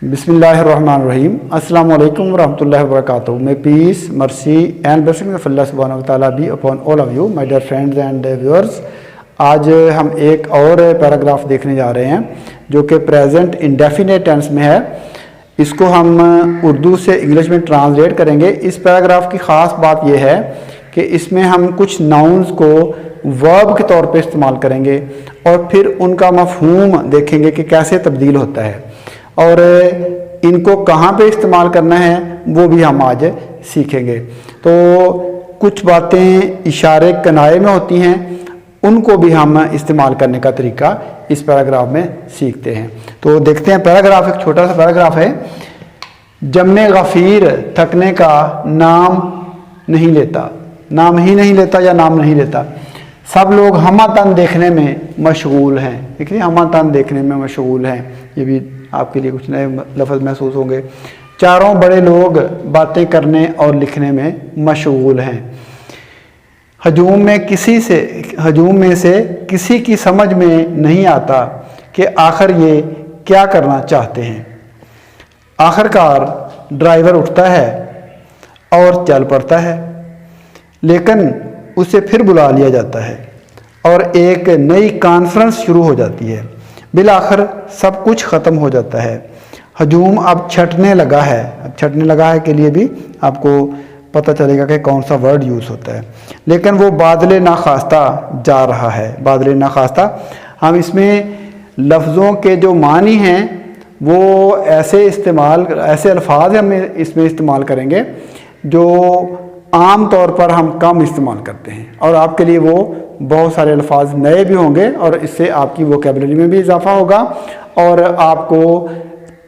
बिस्मिल्लाहिर्रहमानिर्रहीम अस्सलाम वालेकुम वरहमतुल्लाहि वबरकातुहू। May peace mercy and blessing of अल्लाह सुब्हानहू व तआला be upon all of you my dear friends and viewers. आज हम एक और पैराग्राफ देखने जा रहे हैं जो कि प्रेजेंट इंडेफिनेट टेंस में है। इसको हम उर्दू से इंग्लिश में ट्रांसलेट करेंगे। इस पैराग्राफ की ख़ास बात यह है कि इसमें हम कुछ नाउन्स को वर्ब के तौर पे इस्तेमाल करेंगे और फिर उनका मफहूम देखेंगे कि कैसे तब्दील होता है और इनको कहाँ पे इस्तेमाल करना है वो भी हम आज सीखेंगे। तो कुछ बातें इशारे कनाए में होती हैं, उनको भी हम इस्तेमाल करने का तरीका इस पैराग्राफ में सीखते हैं। तो देखते हैं पैराग्राफ, एक छोटा सा पैराग्राफ है। जम्मे गफ़ीर थकने का नाम नहीं लेता, नाम ही नहीं लेता या नाम नहीं लेता। सब लोग हमातन देखने में मशगूल हैं। देखिए हमातन देखने में मशगूल हैं, ये भी आपके लिए कुछ नए लफ्ज़ महसूस होंगे। चारों बड़े लोग बातें करने और लिखने में मशगूल हैं। हजूम में से किसी की समझ में नहीं आता कि आखिर ये क्या करना चाहते हैं। आखिरकार ड्राइवर उठता है और चल पड़ता है, लेकिन उसे फिर बुला लिया जाता है और एक नई कॉन्फ्रेंस शुरू हो जाती है। बिलाखिर सब कुछ ख़त्म हो जाता है। हजूम अब छटने लगा है। अब छटने लगा है के लिए भी आपको पता चलेगा कि कौन सा वर्ड यूज़ होता है। लेकिन वो बादले नाखास्ता जा रहा है। बादले नाखास्ता, हम इसमें लफ्ज़ों के जो मानी हैं वो ऐसे अल्फाज हम इसमें इस्तेमाल करेंगे जो आम तौर पर हम कम इस्तेमाल करते हैं और आपके लिए वो बहुत सारे अल्फाज नए भी होंगे और इससे आपकी वोकैबुलरी में भी इजाफा होगा और आपको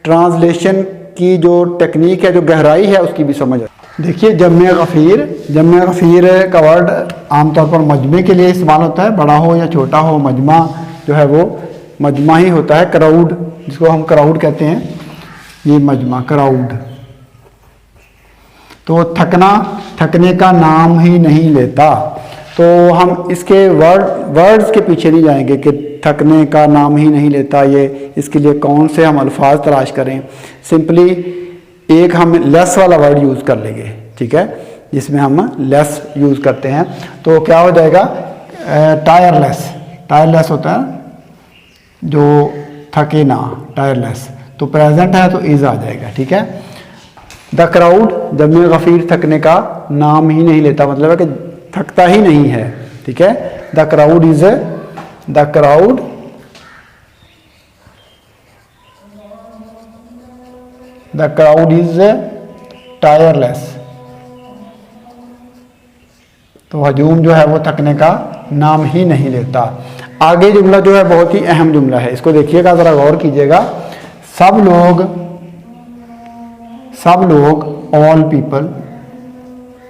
ट्रांसलेशन की जो टेक्निक है, जो गहराई है, उसकी भी समझ। देखिए जम्मे गफ़ीर का वर्ड आमतौर पर मजमे के लिए इस्तेमाल होता है। बड़ा हो या छोटा हो, मजमा जो है वो मजमा ही होता है। क्राउड, जिसको हम क्राउड कहते हैं, ये मजमा क्राउड। तो थकने का नाम ही नहीं लेता। तो हम इसके वर्ड्स के पीछे नहीं जाएंगे कि थकने का नाम ही नहीं लेता, ये इसके लिए कौन से हम अल्फाज तलाश करें। सिंपली एक हम लेस वाला वर्ड यूज़ कर लेंगे, ठीक है, जिसमें हम लेस यूज़ करते हैं। तो क्या हो जाएगा, टायरलेस होता है जो थके ना, टायरलेस। तो प्रेजेंट है तो इज़ आ जाएगा, ठीक है। द क्राउड, जम्मे गफ़ीर थकने का नाम ही नहीं लेता, मतलब है कि थकता ही नहीं है, ठीक है। The crowd is tireless. तो हजूम जो है वो थकने का नाम ही नहीं लेता। आगे जुमला जो है बहुत ही अहम जुमला है, इसको देखिएगा, ज़रा गौर कीजिएगा। सब लोग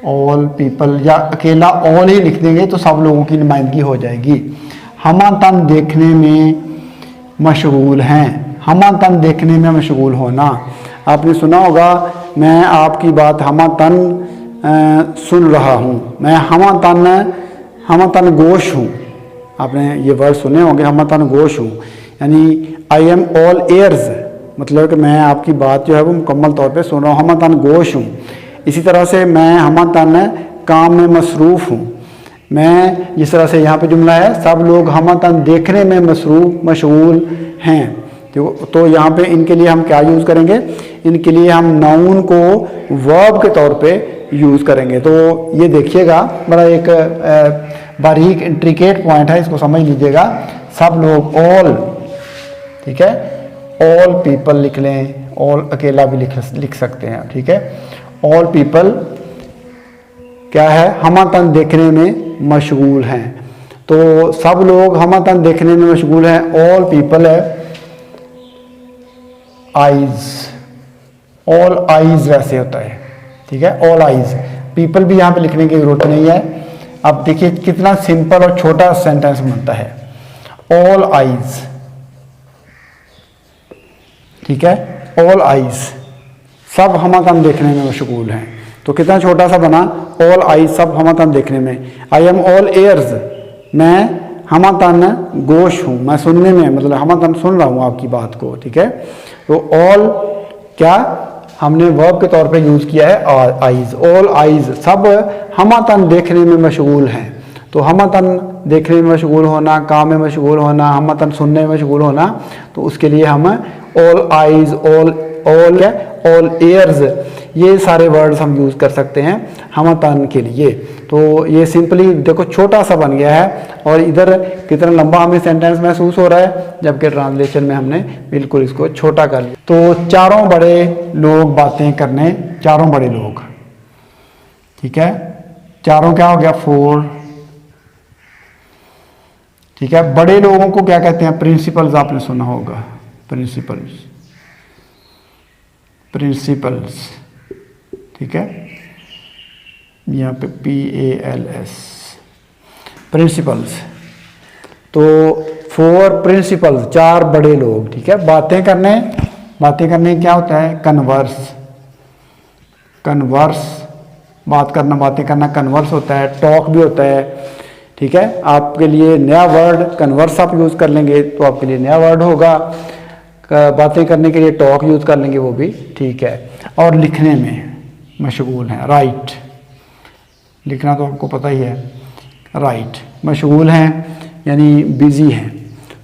ऑल पीपल या अकेला ऑल ही लिख देंगे तो सब लोगों की नुमाइंदगी हो जाएगी। हमातन देखने में मशगूल हैं। हमातन देखने में मशगूल होना, आपने सुना होगा, मैं आपकी बात हमातन सुन रहा हूँ, मैं हमातन गोश हूँ। आपने ये वर्ड सुने होंगे, हमातन गोश हूँ, यानी आई एम ऑल एयर्स, मतलब कि मैं आपकी बात जो है वो मुकम्मल तौर पे सुन रहा हूँ, हमातन गोश हूँ। इसी तरह से मैं हमातन काम में मसरूफ़ हूँ। मैं, जिस तरह से यहाँ पे जुमला है, सब लोग हमातन देखने में मशगूल हैं। तो यहाँ पे इनके लिए हम क्या यूज़ करेंगे, इनके लिए हम नाउन को वर्ब के तौर पे यूज़ करेंगे। तो ये देखिएगा, बड़ा एक बारीक इंट्रिकेट पॉइंट है, इसको समझ लीजिएगा। सब लोग, ऑल, ठीक है, ऑल पीपल लिख लें, ऑल अकेला भी लिख सकते हैं, ठीक है। ऑल पीपल क्या है, हमातन देखने में मशगूल हैं। तो सब लोग हमातन देखने में मशगूल हैं। ऑल पीपल है आइज, ऑल आइज वैसे होता है, ठीक है, ऑल आइज। पीपल भी यहाँ पे लिखने की जरूरत नहीं है। अब देखिए कितना सिंपल और छोटा सेंटेंस बनता है, ऑल आइज, ठीक है, ऑल आइज, सब हमातन देखने में मशगूल हैं। तो कितना छोटा सा बना, ऑल आइज, सब हमातन देखने में। आई एम ऑल एयर्स, मैं हमातन गोश हूँ, मैं सुनने में, मतलब हमातन सुन रहा हूँ आपकी बात को, ठीक है। तो ऑल क्या हमने वर्ब के तौर पे यूज़ किया है आइज़। ऑल आइज़, सब हमतन देखने में मशगूल हैं। तो हमतन देखने में मशगूल होना, काम में मशगूल होना, हमतन सुनने में मशगूल होना, तो उसके लिए हम ऑल आइज़, ऑल एयर्स, ये सारे वर्ड्स हम यूज़ कर सकते हैं हमतन के लिए। तो ये सिंपली देखो छोटा सा बन गया है, और इधर कितना लंबा हमें सेंटेंस महसूस हो रहा है, जबकि ट्रांसलेशन में हमने बिल्कुल इसको छोटा कर लिया। तो चारों बड़े लोग बातें करने, चारों बड़े लोग, ठीक है, चारों क्या हो गया, 4, ठीक है। बड़े लोगों को क्या कहते हैं, प्रिंसिपल्स, आपने सुना होगा, प्रिंसिपल्स, प्रिंसिपल्स, ठीक है, यहाँ पे PALS, प्रिंसिपल्स। तो 4 प्रिंसिपल्स, 4 बड़े लोग, ठीक है। बातें करने क्या होता है, कन्वर्स, कन्वर्स, बात करना, बातें करना कन्वर्स होता है, टॉक भी होता है, ठीक है। आपके लिए नया वर्ड कन्वर्स आप यूज़ कर लेंगे तो आपके लिए नया वर्ड होगा, बातें करने के लिए टॉक यूज़ कर लेंगे, वो भी ठीक है। और लिखने में मशगूल हैं, राइट, लिखना तो आपको पता ही है, राइट, मशगूल हैं यानी बिज़ी हैं।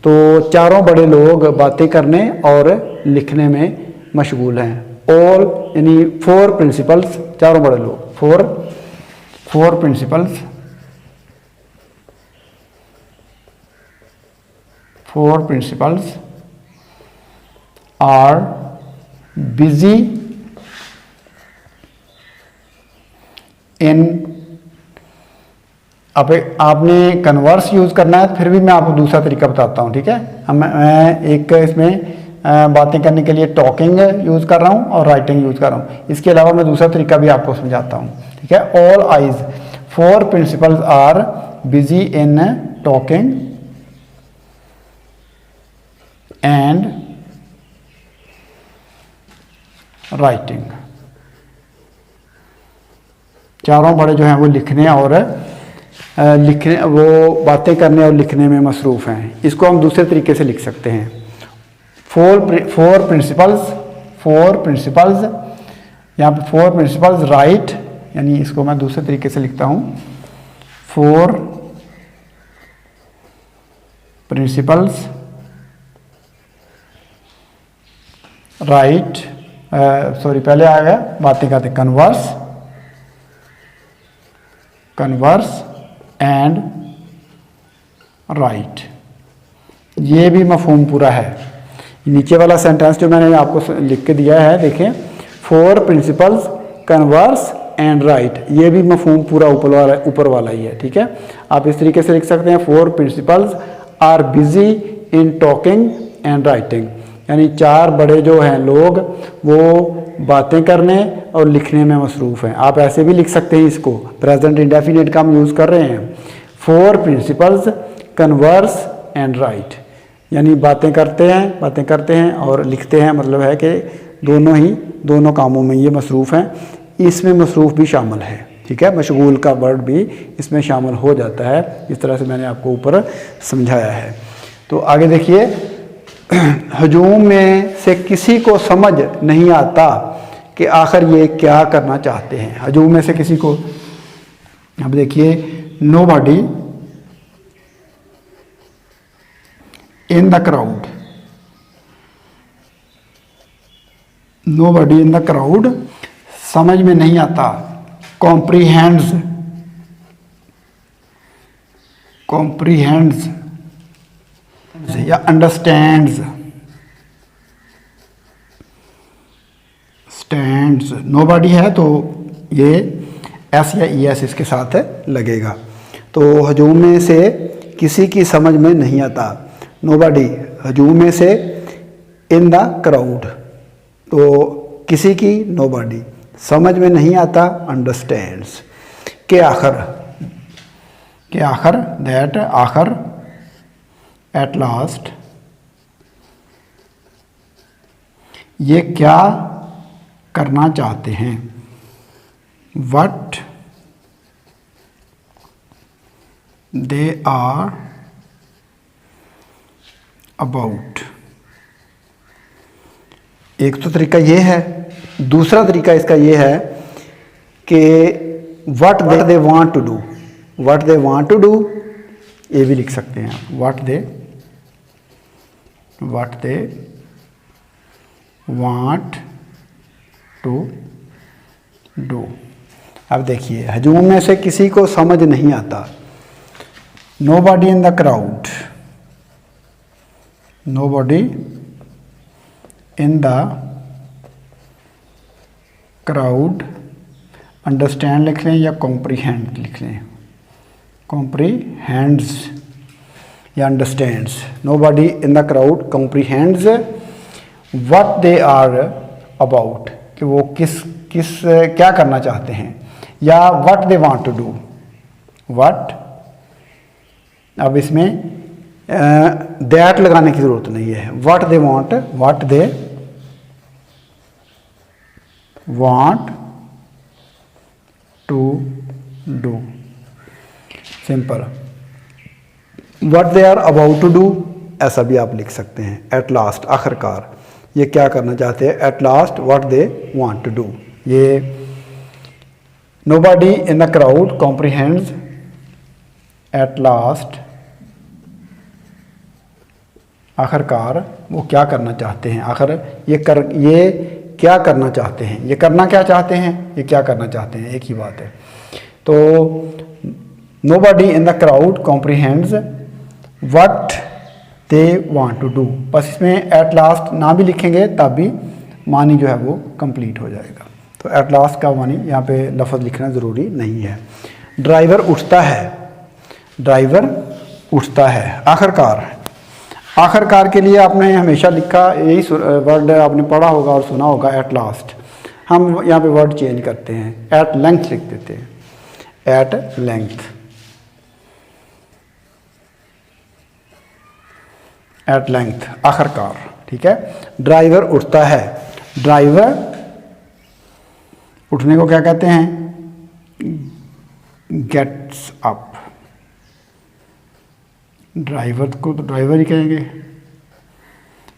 तो चारों बड़े लोग बातें करने और लिखने में मशगूल हैं। ऑल यानी 4 प्रिंसिपल्स, चारों बड़े लोग, 4 principles, 4 principals are busy in, अब आपने कन्वर्स यूज़ करना है, फिर भी मैं आपको दूसरा तरीका बताता हूँ, ठीक है। मैं एक इसमें बातें करने के लिए टॉकिंग यूज़ कर रहा हूँ और राइटिंग यूज़ कर रहा हूँ। इसके अलावा मैं दूसरा तरीका भी आपको समझाता हूँ, ठीक है। All eyes, 4 principals are busy in talking and writing. चारों बड़े जो हैं वो लिखने और वो बातें करने और लिखने में मसरूफ़ हैं। इसको हम दूसरे तरीके से लिख सकते हैं, 4 प्रिंसिपल्स, यहाँ पे 4 प्रिंसिपल्स राइट, यानी इसको मैं दूसरे तरीके से लिखता हूँ, 4 प्रिंसिपल्स राइट, सॉरी पहले आ गया बातें करते, कन्वर्स एंड राइट। ये भी मफहूम पूरा है। नीचे वाला सेंटेंस जो मैंने आपको लिख के दिया है, देखें, 4 प्रिंसिपल्स कन्वर्स एंड राइट, ये भी मफहूम पूरा ऊपर वाला ही है, ठीक है। आप इस तरीके से लिख सकते हैं, 4 principals are busy in talking and writing, यानी 4 बड़े जो हैं लोग वो बातें करने और लिखने में मसरूफ़ हैं। आप ऐसे भी लिख सकते हैं, इसको प्रेजेंट इंडेफिनिट का हम यूज़ कर रहे हैं, 4 प्रिंसिपल्स कन्वर्स एंड राइट, यानी बातें करते हैं और लिखते हैं, मतलब है कि दोनों कामों में ये मसरूफ़ हैं। इसमें मसरूफ़ भी शामिल है, ठीक है, मशगूल का वर्ड भी इसमें शामिल हो जाता है। इस तरह से मैंने आपको ऊपर समझाया है। तो आगे देखिए, हजूम में से किसी को समझ नहीं आता कि आखिर ये क्या करना चाहते हैं। हजूम में से किसी को, अब देखिए, nobody in the crowd, nobody in the crowd, समझ में नहीं आता, कॉम्प्रीहेंड्स या अंडरस्टैंड्स, स्टैंड्स, नोबडी है तो ये एस या ई एस इसके साथ लगेगा। तो हजूम में से किसी की समझ में नहीं आता, नोबडी, हजूम में से, इन द क्राउड, तो किसी की, नोबडी, समझ में नहीं आता, अंडरस्टैंड्स, के आखिर, दैट, आखिर, एट लास्ट, ये क्या करना चाहते हैं, व्हाट दे आर अबाउट, एक तो तरीका ये है। दूसरा तरीका इसका ये है कि what they want to do, what they want to do, ये भी लिख सकते हैं आप, what they want to do. अब देखिए, हजूम में से किसी को समझ नहीं आता। Nobody in the crowd, nobody in the crowd understand लिख लें या कॉम्प्रीहेंड लिख लें, कॉम्प्रीहेंड्स या understands. Nobody in the crowd comprehends what they are about, कि वो किस क्या करना चाहते हैं, या what they want to do, what. अब इसमें दैट लगाने की ज़रूरत नहीं है। What they want, what they want to do, simple. What they are about to do, ऐसा भी आप लिख सकते हैं। एट लास्ट, आखिरकार ये क्या करना चाहते हैं, at last what they want to do. ये nobody in the crowd comprehends at last, आखिरकार वो क्या करना चाहते हैं, आखिर ये क्या करना चाहते हैं, ये करना क्या चाहते हैं, ये क्या करना चाहते हैं, एक ही बात है। तो nobody in the crowd comprehends what they want to do, बस इसमें एट लास्ट ना भी लिखेंगे तब भी मानी जो है वो कंप्लीट हो जाएगा। तो एट लास्ट का मानी यहाँ पे लफ्ज़ लिखना ज़रूरी नहीं है। ड्राइवर उठता है, ड्राइवर उठता है, आखिरकार। आखिरकार के लिए आपने हमेशा लिखा, यही वर्ड आपने पढ़ा होगा और सुना होगा, एट लास्ट। हम यहाँ पे वर्ड चेंज करते हैं, एट लेंथ लिख देते हैं, एट लेंथ, एट लेंथ, आखिरकार। ठीक है, ड्राइवर उठता है, ड्राइवर उठने को क्या कहते हैं, गेट्स अप। ड्राइवर को तो ड्राइवर ही कहेंगे।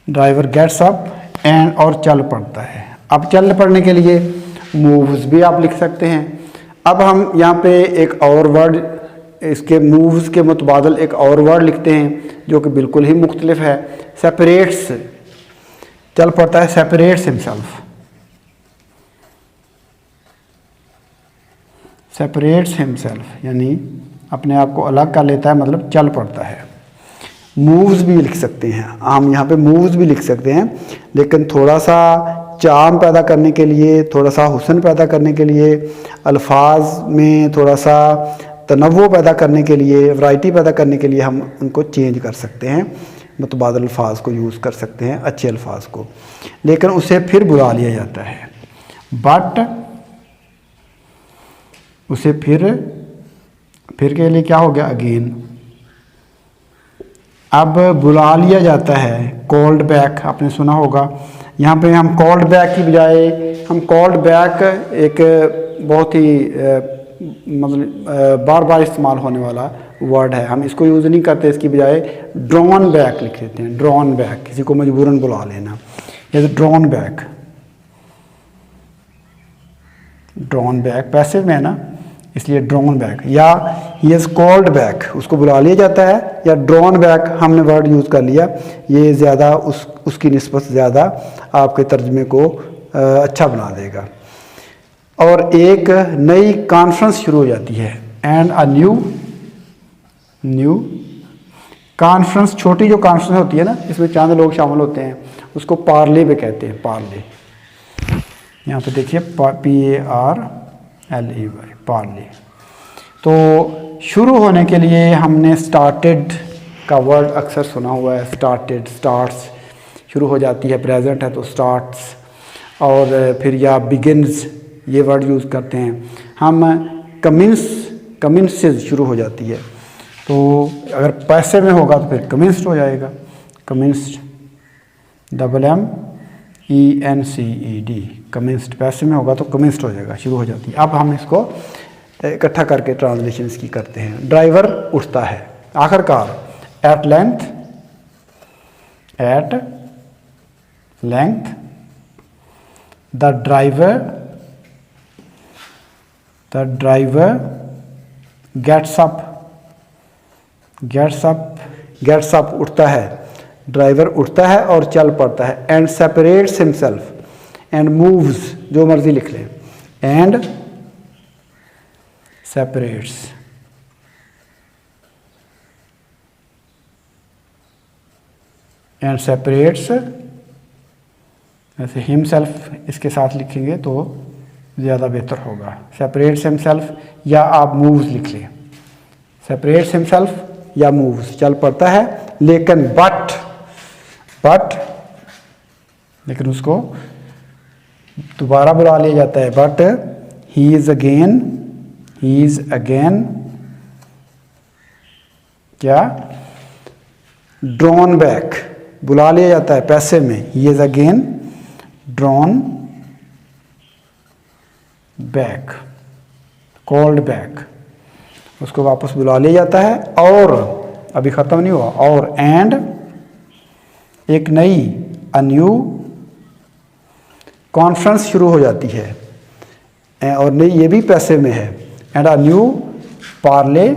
ड्राइवर गेट्स अप एंड, और चल पड़ता है। अब चल पड़ने के लिए मूव्स भी आप लिख सकते हैं। अब हम यहाँ पे एक और वर्ड, इसके मूव्स के मुतबादल एक और वर्ड लिखते हैं जो कि बिल्कुल ही मुख्तलिफ है। सेपरेट्स, चल पड़ता है, सेपरेट्स हिमसेल्फ, सेपरेट्स हिमसेल्फ यानी अपने आप को अलग कर लेता है, मतलब चल पड़ता है। मूव्स भी लिख सकते हैं हम, यहाँ पे मूव्स भी लिख सकते हैं, लेकिन थोड़ा सा चार्म पैदा करने के लिए, थोड़ा सा हुस्न पैदा करने के लिए, अल्फाज में थोड़ा सा तनव्वुर पैदा करने के लिए, वैरायटी पैदा करने के लिए हम उनको चेंज कर सकते हैं, मुतबादल अल्फाज को यूज़ कर सकते हैं, अच्छे अल्फाज को, लेकिन उसे फिर बुला लिया जाता है। बट उसे फिर के लिए क्या हो गया, अगेन। अब बुला लिया जाता है, कॉल्ड बैक, आपने सुना होगा। यहाँ पे हम कॉल्ड बैक की बजाय, हम कॉल्ड बैक एक बहुत ही मतलब बार बार इस्तेमाल होने वाला वर्ड है, हम इसको यूज़ नहीं करते, इसकी बजाय ड्रॉन बैक लिख देते हैं। ड्रॉन बैक, किसी को मजबूरन बुला लेना, जैसे drawn back, drawn back passive में है ना, इसलिए ड्रॉन बैक। या ही इज़ कॉल्ड बैक, उसको बुला लिया जाता है, या ड्रॉन बैक हमने वर्ड यूज़ कर लिया, ये ज़्यादा उसकी निस्बत ज़्यादा आपके तर्जमे को अच्छा बना देगा। और एक नई कॉन्फ्रेंस शुरू हो जाती है, एंड अ न्यू कॉन्फ्रेंस। छोटी जो कॉन्फ्रेंस होती है ना, इसमें चंद लोग शामिल होते हैं, उसको पार्ले भी कहते हैं, पार्ले। यहाँ पे देखिए PARLEY, पार्ले। तो शुरू होने के लिए हमने स्टार्टेड का वर्ड अक्सर सुना हुआ है, स्टार्टेड, स्टार्ट्स, शुरू हो जाती है, प्रेजेंट है तो स्टार्ट्स, और फिर या बिगिन्स, ये वर्ड यूज़ करते हैं हम। कमिंसेस शुरू हो जाती है, तो अगर पैसे में होगा तो फिर कमिंस्ड हो जाएगा, कमिंस्ड, MMENCED, कमिंस्ड। पैसे में होगा तो कमिंस्ड हो जाएगा, शुरू हो जाती है। अब हम इसको इकट्ठा करके ट्रांसलेशन इसकी करते हैं। ड्राइवर उठता है, आखिरकार, at length, the driver gets up उठता है, ड्राइवर उठता है और चल पड़ता है। And separates himself, and moves, जो मर्जी लिख लें, एंड सेपरेट्स, ऐसे हिमसेल्फ इसके साथ लिखेंगे तो ज़्यादा बेहतर होगा। सेपरेट्स हिमसेल्फ या आप मूव्स लिख लें, सेपरेट्स हिमसेल्फ या मूव्स, चल पड़ता है। लेकिन बट लेकिन उसको दोबारा बुला लिया जाता है। बट ही इज अगेन क्या, ड्रॉन बैक, बुला लिया जाता है पैसे में। He is again drawn back, called back, उसको वापस बुला लिया जाता है। और अभी ख़त्म नहीं हुआ, और एंड एक नई, अ न्यू कॉन्फ्रेंस शुरू हो जाती है, और नई ये भी पैसे में है। And a new parley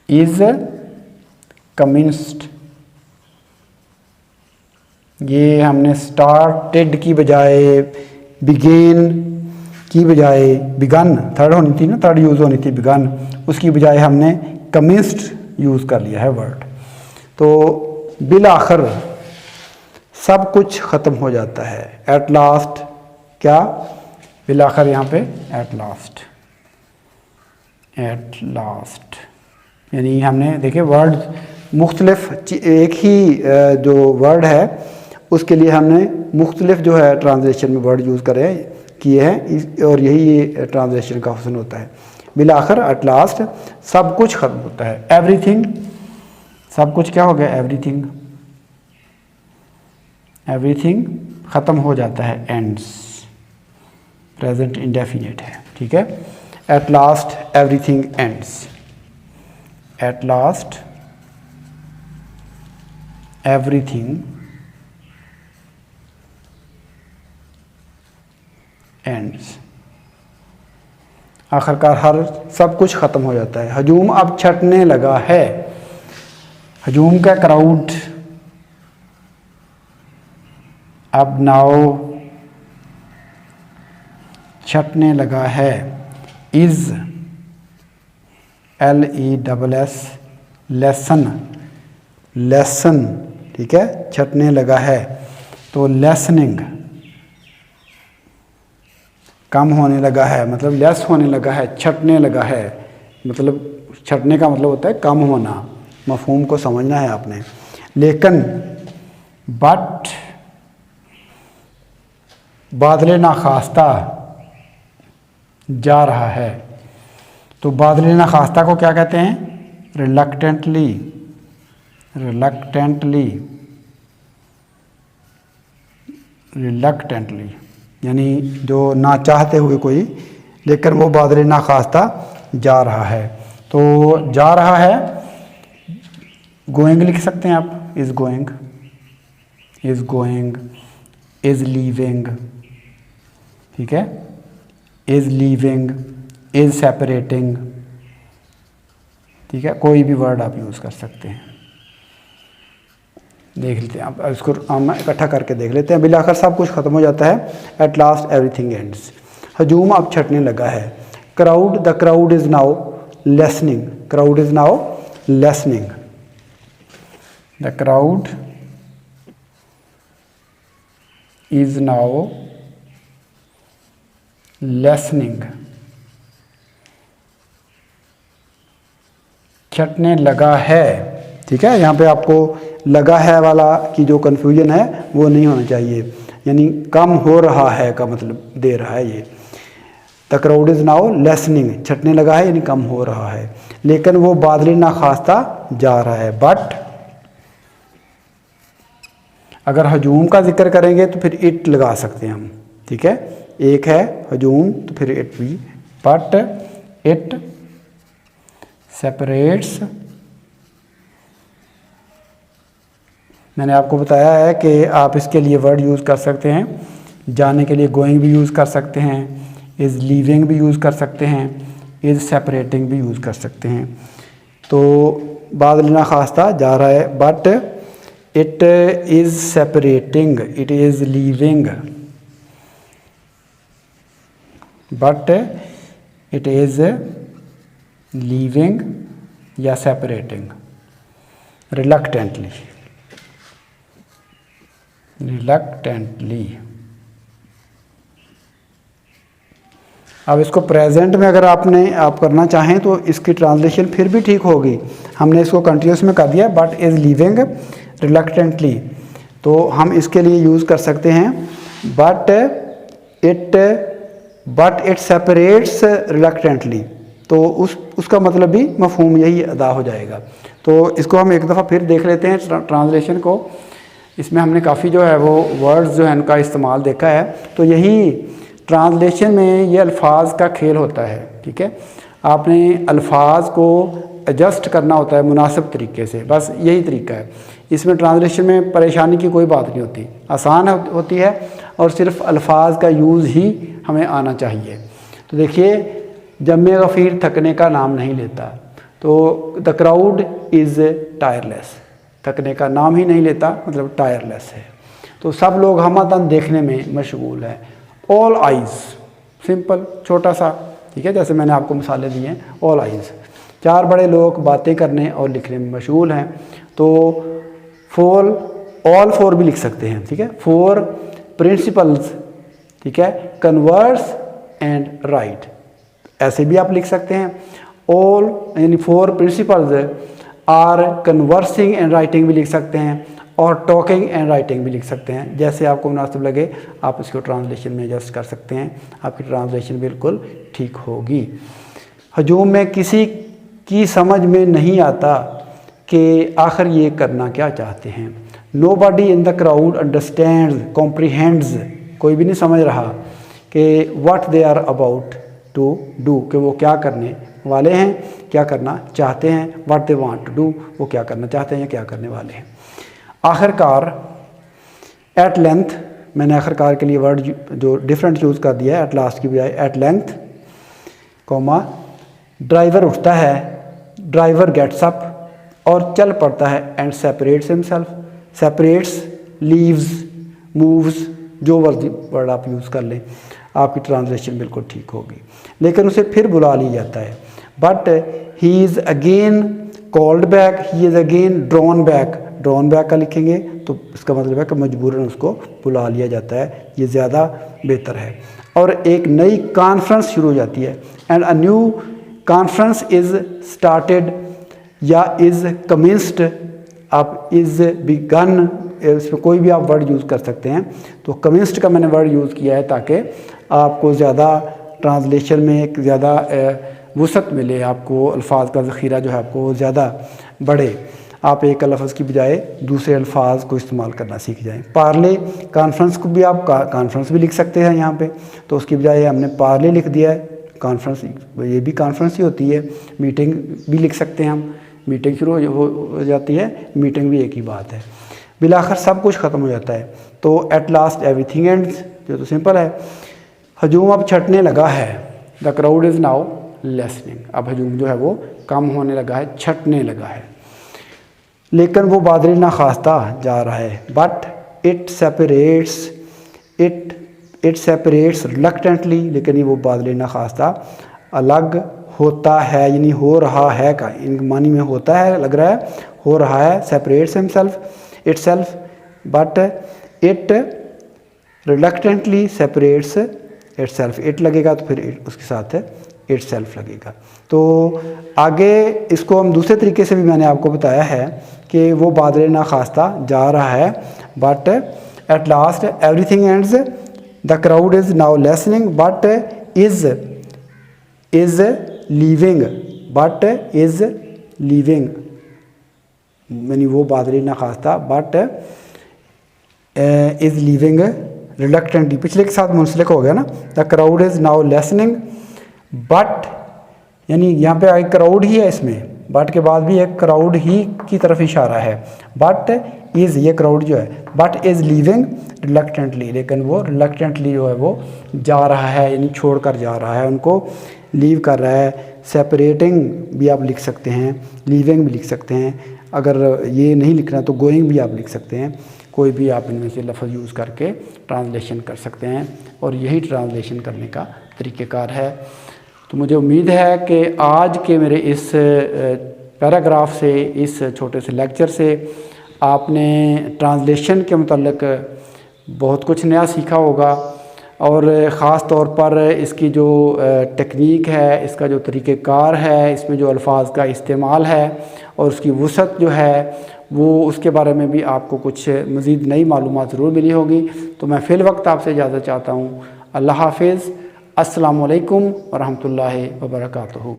is commenced, ये हमने स्टार्टेड की बजाय, बिगेन की बजाय, बिगन थर्ड होनी थी ना, थर्ड यूज़ होनी थी बिगन, उसकी बजाय हमने कमिंस्ड यूज़ कर लिया है वर्ड। तो बिल आखिर सब कुछ ख़त्म हो जाता है। एट लास्ट क्या, बिल आखिर यहाँ पे एट लास्ट, यानी हमने देखे वर्ड मुख्तलिफ, एक ही जो वर्ड है उसके लिए हमने मुख्तलिफ जो है ट्रांसलेशन में वर्ड यूज़ किए हैं, और यही ट्रांसलेशन का हुस्न होता है। बिल आखिर एट लास्ट सब कुछ ख़त्म होता है। एवरीथिंग, सब कुछ क्या हो गया, एवरीथिंग ख़त्म हो जाता है। एंड्स प्रेजेंट इंडेफिनिट है, ठीक है। At last everything ends, eight last everything ends, आखिरकार हर सब कुछ ख़त्म हो जाता है। हजूम अब छटने लगा है, हजूम का क्राउड अब नाव छटने लगा है। इज़ LESS लेसन, ठीक है, छटने लगा है। तो लेसनिंग कम होने लगा है, मतलब लेस होने लगा है। छटने लगा है मतलब, छटने का मतलब होता है कम होना, मफहूम को समझना है आपने। लेकिन बट बादल नाखास्ता जा रहा है, तो बादल नाखास्ता को क्या कहते हैं, रिलक्टेंटली, यानी जो ना चाहते हुए कोई, लेकिन वो बादल नाखास्ता जा रहा है। तो जा रहा है, गोइंग लिख सकते हैं आप, इज़ गोइंग, इज़ लीविंग, ठीक है, इज़ लीविंग, इज़ सेपरेटिंग, ठीक है, कोई भी वर्ड आप यूज़ कर सकते हैं। देख लेते हैं, आप इसको हम इकट्ठा करके देख लेते हैं। बिलाखिर सब कुछ ख़त्म हो जाता है। एट लास्ट एवरीथिंग एंड्स, हजूम अब छटने लगा है। Crowd, the crowd is now lessening, crowd is now lessening, the crowd is now lessening, छटने लगा है, ठीक है। यहाँ पे आपको लगा है वाला की जो कन्फ्यूजन है वो नहीं होना चाहिए, यानी कम हो रहा है का मतलब दे रहा है ये। The crowd is now lessening, छटने लगा है यानी कम हो रहा है। लेकिन वो बादल नाखास्ता जा रहा है। बट अगर हजूम का जिक्र करेंगे तो फिर इट लगा सकते हैं हम, ठीक है। एक है हजूम तो फिर इट भी। बट इट सेपरेट्स, मैंने आपको बताया है कि आप इसके लिए वर्ड यूज़ कर सकते हैं, जाने के लिए गोइंग भी यूज़ कर सकते हैं, इज़ लीविंग भी यूज़ कर सकते हैं, इज़ सेपरेटिंग भी यूज़ कर सकते हैं। तो बाद लेना खास्ता जा रहा है, but it is separating, it is leaving, but it is leaving या सेपरेटिंग रिलक्टेंटली, रिलक्टेंटली। अब इसको प्रेजेंट में अगर आप करना चाहें तो इसकी ट्रांसलेशन फिर भी ठीक होगी। हमने इसको कंटिन्यूस में कर दिया, बट इज़ लीविंग रिलक्टेंटली, तो हम इसके लिए यूज़ कर सकते हैं बट इट सेपरेट्स रिलक्टेंटली, तो उसका मतलब भी मफहूम यही अदा हो जाएगा। तो इसको हम एक दफ़ा फिर देख लेते हैं ट्रांसलेशन को। इसमें हमने काफ़ी जो है वो वर्ड्स जो है उनका इस्तेमाल देखा है। तो यही ट्रांसलेशन में ये अल्फाज का खेल होता है, ठीक है। आपने अल्फाज को एडजस्ट करना होता है मुनासिब तरीके से, बस यही तरीका है। इसमें ट्रांसलेशन में परेशानी की कोई बात नहीं होती, आसान होती है और सिर्फ अल्फाज का यूज़ ही हमें आना चाहिए। तो देखिए, जम्मे गफ़ीर थकने का नाम नहीं लेता, तो द क्राउड इज़ टायरलेस, थकने का नाम ही नहीं लेता मतलब टायरलेस है। तो सब लोग हमदन देखने में मशगूल है। ऑल आइज़, सिंपल छोटा सा, ठीक है, जैसे मैंने आपको मिसालें दी हैं। ऑल आइज़, चार बड़े लोग बातें करने और लिखने में मशगूल हैं। तो ऑल फोर भी लिख सकते हैं, ठीक है। फोर प्रिंसिपल्स, ठीक है, कन्वर्स एंड राइट, ऐसे भी आप लिख सकते हैं। ऑल यानी four principals are conversing and writing भी लिख सकते हैं, और टॉकिंग एंड राइटिंग भी लिख सकते हैं। जैसे आपको मुनासिब लगे आप इसको ट्रांसलेशन में एडजस्ट कर सकते हैं, आपकी ट्रांसलेशन बिल्कुल ठीक होगी। हजूम में किसी की समझ में नहीं आता कि आखिर ये करना क्या चाहते हैं। Nobody in the crowd understands comprehends, कोई भी नहीं समझ रहा कि what they are about to do, कि वो क्या करने वाले हैं, क्या करना चाहते हैं। What they want to do, वो क्या करना चाहते हैं या क्या करने वाले हैं। आखिरकार, एट लेंथ, मैंने आखिरकार के लिए वर्ड जो डिफरेंट यूज़ कर दिया है, एट लास्ट की बजाय एट लेंथ, कॉमा, ड्राइवर उठता है, ड्राइवर गेट्स अप, और चल पड़ता है, and separates himself, separates, leaves, moves, जो वर्ड आप यूज़ कर लें आपकी ट्रांसलेशन बिल्कुल ठीक होगी। लेकिन उसे फिर बुला लिया जाता है, but he is again called back, he is again drawn back. Drawn back का लिखेंगे तो इसका मतलब है कि मजबूरन उसको बुला लिया जाता है, ये ज़्यादा बेहतर है। और एक नई कॉन्फ्रेंस शुरू हो जाती है, and a new conference is started या इज़ कमिंस्ड। आप इज़ बिगन, इसमें कोई भी आप वर्ड यूज़ कर सकते हैं। तो कमिंस्ड का मैंने वर्ड यूज़ किया है ताकि आपको ज़्यादा ट्रांसलेशन में एक ज़्यादा वसअत मिले, आपको अल्फाज का ज़ख़ीरा जो है आपको ज़्यादा बढ़े, आप एक लफ्ज़ की बजाय दूसरे अल्फाज को इस्तेमाल करना सीख जाएं। पार्ले, कॉन्फ्रेंस को भी आप कॉन्फ्रेंस भी लिख सकते हैं यहाँ पे, तो उसकी बजाय हमने पार्ले लिख दिया है। कॉन्फ्रेंस ये भी कॉन्फ्रेंस ही होती है। मीटिंग भी लिख सकते हैं हम, मीटिंग शुरू हो जाती है, मीटिंग भी एक ही बात है। बिलाखिर सब कुछ ख़त्म हो जाता है। तो एट लास्ट एवरीथिंग एंड्स, जो तो सिंपल है। हजूम अब छटने लगा है, the crowd is now listening, अब हजूम जो है वो कम होने लगा है, छटने लगा है। लेकिन वो बादल ना खास्ता जा रहा है, बट इट सेपरेट्स रिलक्टेंटली, लेकिन ये वो बादल ना खास्ता अलग होता है, यानी हो रहा है का इन मानी में होता है, लग रहा है हो रहा है। Separates himself itself, but it reluctantly separates itself. It लगेगा तो फिर उसके साथ इटसेल्फ लगेगा। तो आगे इसको हम दूसरे तरीके से भी मैंने आपको बताया है कि वो बादल ना खास्ता जा रहा है, but at last everything ends, the crowd is now listening, but is leaving, but is leaving, यानी वो बादल ना खास्ता बट इज़ लीविंग रिलक्टेंटली, पिछले के साथ मुंसलिक हो गया ना। The crowd is now listening, but यानी यहाँ पे एक क्राउड ही है इसमें, बट के बाद भी एक क्राउड ही की तरफ इशारा है, बट इज़ ये क्राउड जो है, बट इज़ लीविंग रिलक्टेंटली, लेकिन वो रिलक्टेंटली जो है वो जा रहा है, यानी छोड़ कर जा रहा है, उनको लीव कर रहा है। सेपरेटिंग भी आप लिख सकते हैं, लीविंग भी लिख सकते हैं, अगर ये नहीं लिखना तो गोइंग भी आप लिख सकते हैं। कोई भी आप इनमें से लफ्ज़ यूज़ करके ट्रांसलेशन कर सकते हैं और यही ट्रांसलेशन करने का तरीक़ेकार है। तो मुझे उम्मीद है कि आज के मेरे इस पैराग्राफ से, इस छोटे से लेक्चर से आपने ट्रांसलेशन के मतलब बहुत कुछ नया सीखा होगा और ख़ास तौर पर इसकी जो टेक्निक है, इसका जो तरीक़ेकार है, इसमें जो अल्फाज का इस्तेमाल है और उसकी वसअत जो है वो, उसके बारे में भी आपको कुछ मज़ीद नई मालूमात ज़रूर मिली होगी। तो मैं फ़िल वक्त आपसे इजाज़त चाहता हूँ। अल्लाह हाफ़िज़। अस्सलामु अलैकुम व रहमतुल्लाहि व बरकातुहू।